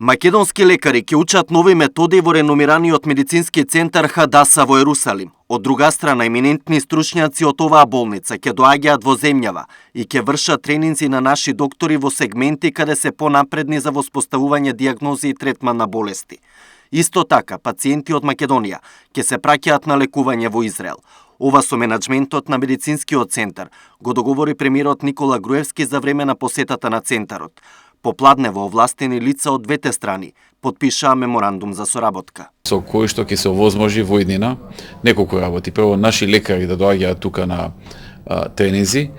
Македонски лекари ќе учат нови методи во реномираниот медицински центар Хадаса во Ерусалим. Од друга страна, еминентни стручњаци од оваа болница ќе доаѓаат во земјава и ќе вршат тренинзи на наши доктори во сегменти каде се понапредни за воспоставување дијагнози и третман на болести. Исто така, пациенти од Македонија ќе се праќаат на лекување во Израел. Ова со менаџментот на медицинскиот центар го договори премиерот Никола Груевски за време на посетата на центарот. Попладнево овластени лица од двете страни потпишаа меморандум за соработка. Со кој што ќе се овозможи во иднина неколку работи. Прво, наши лекари да доаѓаат тука на тренинзи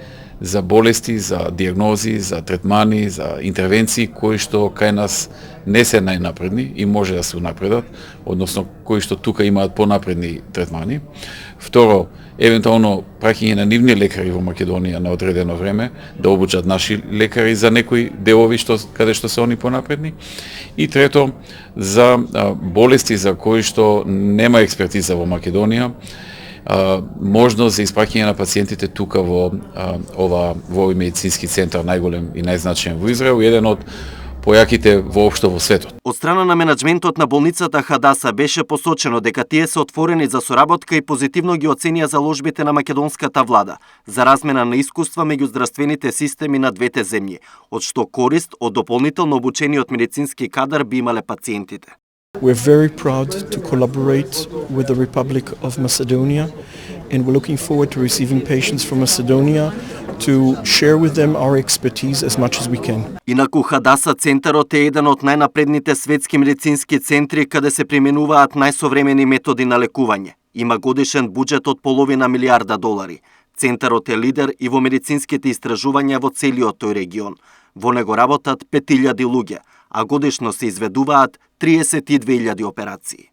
за болести, за дијагнози, за третмани, за интервенции кои што кај нас не се најнапредни и може да се унапредат, односно кои што тука имаат понапредни третмани. Второ, евентуално праќање на нивни лекари во Македонија на одредено време да обучат наши лекари за некои делови каде што се они понапредни. И трето, за болести за кои што нема експертиза во Македонија, можност за испраќање на пациентите тука во овој медицински центар, најголем и најзначаен во Израел, еден од појаките воопшто во светот. Од страна на менаџментот на болницата Хадаса беше посочено дека тие се отворени за соработка и позитивно ги оценија заложбите на македонската влада за размена на искуства меѓу здравствените системи на двете земји, од што корист од дополнително обучениот медицински кадар би имале пациентите. We're very proud to collaborate with the Republic of Macedonia, and we're looking forward to receiving patients from Macedonia to share with them our expertise as much as we can. Инаку Хадаса центарот е еден од најнапредните светски медицински центри каде се применуваат најсовремени методи на лекување. Има годишен буџет од $500 милиарди. Центарот е лидер и во медицинските истражувања во целиот тој регион. Во него работат 5000 луѓе, а годишно се изведуваат 32.000 операции.